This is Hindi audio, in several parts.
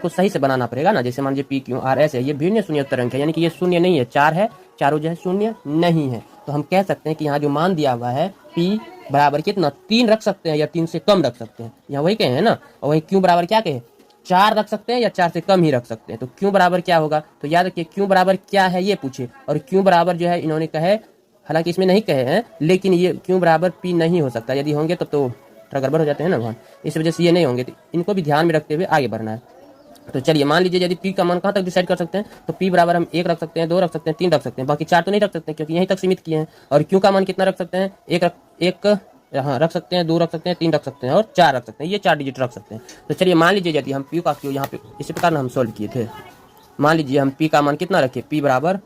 को सही से बनाना पड़ेगा ना। जैसे मान लीजिए पी क्यू आर एस है, ये भिन्न शून्य तरंग है, यानी कि ये शून्य नहीं है, 4 है, चारों जो है शून्य नहीं है। तो हम कह सकते हैं कि यहाँ जो मान दिया हुआ है पी बराबर कितना 3 रख सकते हैं या 3 से कम रख सकते हैं, यहाँ वही कहे हैं ना। और वही क्यू बराबर क्या कहे, 4 रख सकते हैं या 4 से कम ही रख सकते हैं। तो क्यू बराबर क्या होगा, तो याद रखिए क्यू बराबर क्या है ये पूछे, और क्यू बराबर जो है इन्होंने कहे, हालांकि इसमें नहीं कहे हैं, लेकिन ये क्यू बराबर पी नहीं हो सकता। यदि होंगे तब तो थोड़ा गड़बड़ हो जाते हैं ना वहाँ, इस वजह से ये नहीं होंगे। तो इनको भी ध्यान में रखते हुए आगे बढ़ना है। तो चलिए मान लीजिए यदि पी का मान कहाँ तक डिसाइड कर सकते हैं, तो पी बराबर हम 1 रख सकते हैं, 2 रख सकते हैं, 3 रख सकते हैं, बाकी 4 तो नहीं रख सकते क्योंकि यहीं तक सीमित किए हैं। और क्यू का मान कितना रख सकते हैं, 1 हाँ रख सकते हैं, 2 रख सकते हैं, 3 रख सकते हैं और 4 रख सकते हैं, ये 4 डिजिट रख सकते हैं। तो चलिए मान लीजिए यदि हम पी का क्यू यहाँ पे इसी प्रकार हम सोल्व किए थे, मान लीजिए हम पी का मान कितना रखे, पी बराबर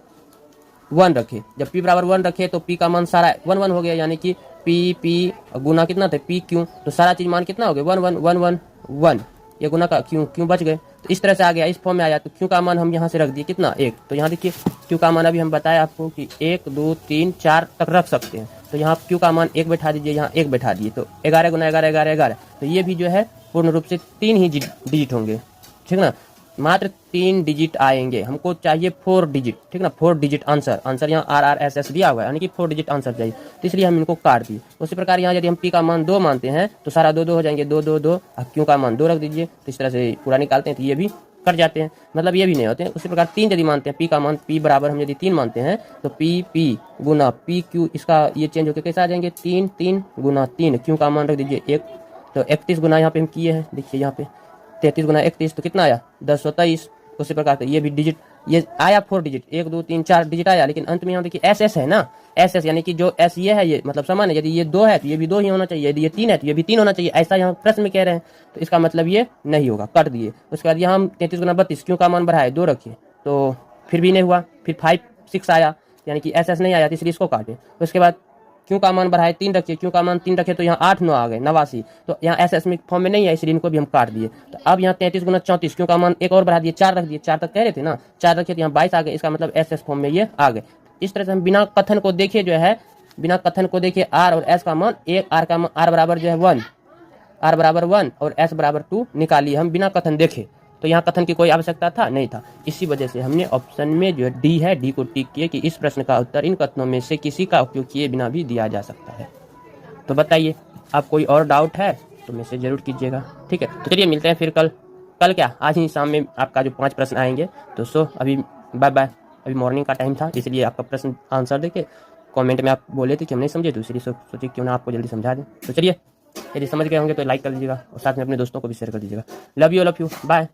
1 रखे। जब पी बराबर 1 रखे तो पी का मान सारा 1 1 हो गया, यानी कि पी गुना कितना थे पी क्यू, तो सारा चीज मान कितना हो गया 1 1 1 1 1, ये गुना का क्यू बच गए। तो इस तरह से आ गया, इस फॉर्म में आया। तो क्यू का मान हम यहाँ से रख दिए कितना 1। तो यहाँ देखिए क्यू का मान अभी हम बताया आपको कि 1 2 3 4 तक रख सकते हैं। तो यहाँ क्यू का मान 1 बैठा दीजिए, यहाँ 1 बैठा दिए, तो 11 गुना 11 11 11। तो ये भी जो है पूर्ण रूप से 3 ही डिजिट होंगे, ठीक ना, मात्र 3 डिजिट आएंगे। हमको चाहिए 4 डिजिट, ठीक ना, 4 डिजिट आंसर यहाँ RRSS दिया हुआ है, यानी कि 4 डिजिट आंसर चाहिए, तो इसलिए हम इनको काट दिए। उसी प्रकार यहाँ यदि हम पी का मान 2 मानते हैं तो सारा 2 2 हो जाएंगे, 2 2 2, क्यू का मान 2 रख दीजिए। तो इस तरह से पूरा निकालते हैं तो ये भी कट जाते हैं, मतलब ये भी नहीं होते हैं। उसी प्रकार 3 यदि मानते हैं, पी का मान पी बराबर हम यदि 3 मानते हैं तो पी गुना पी क्यू, इसका ये चेंज होकर कैसे आ जाएंगे 3 3 गुना 3, क्यू का मान रख दीजिए 1। तो 31 गुना यहाँ पे हम किए हैं, देखिए यहाँ पे 33 गुना 31 तो कितना आया 1023। उसी प्रकार से ये भी डिजिट ये आया 4 डिजिट, 1 2 3 4 डिजिट आया, लेकिन अंत में यहाँ देखिए SS है ना, SS यानी कि जो S ये है ये मतलब समान है। यदि ये 2 है तो ये भी 2 ही होना चाहिए, यदि ये 3 है तो ये भी 3 होना चाहिए, ऐसा यहाँ प्रश्न में कह रहे हैं। तो इसका मतलब ये नहीं होगा, कट दिए। उसके बाद यहाँ हम 33 गुना 32, क्यों का मान बढ़ाए 2 रखिए, तो फिर भी नहीं हुआ, फिर 5 6 आया, यानी कि SS नहीं आया, इसलिए इसको काटे। उसके बाद क्यों का मान बढ़ाए 3 रखिए, क्यों का मान 3 रखे तो यहाँ 8 9 आ गए 89, तो यहाँ SS में फॉर्म में नहीं है, इसलिए इनको भी हम काट दिए। तो अब यहाँ 33 गुना 34, क्यों का मान एक और बढ़ा दिए 4 रख दिए, 4 तक कह रहे थे ना, 4 रखे तो यहाँ 22 आ गए, इसका मतलब SS फॉर्म में ये आ गए। इस तरह से हम बिना कथन को देखे जो है, बिना कथन को देखे R और S का मान 1, R बराबर जो है 1, R बराबर 1 और S बराबर 2 निकालिए हम बिना कथन देखे। तो यहाँ कथन की कोई आवश्यकता था नहीं था, इसी वजह से हमने ऑप्शन में जो डी है डी को टिक किए कि इस प्रश्न का उत्तर इन कथनों में से किसी का उपयोग किए बिना भी दिया जा सकता है। तो बताइए आप कोई और डाउट है तो मैसेज जरूर कीजिएगा, ठीक है। तो चलिए मिलते हैं फिर कल क्या आज ही शाम में आपका जो 5 प्रश्न आएंगे। तो सो अभी बाय बाय, अभी मॉर्निंग का टाइम था इसलिए आपका प्रश्न आंसर देके कमेंट में आप बोले थे कि हम नहीं समझे, तो इसलिए सोचिए क्यों ना आपको जल्दी समझा दें। तो चलिए यदि समझ गए होंगे तो लाइक कर लीजिएगा और साथ में अपने दोस्तों को भी शेयर कर दीजिएगा। Love you bye.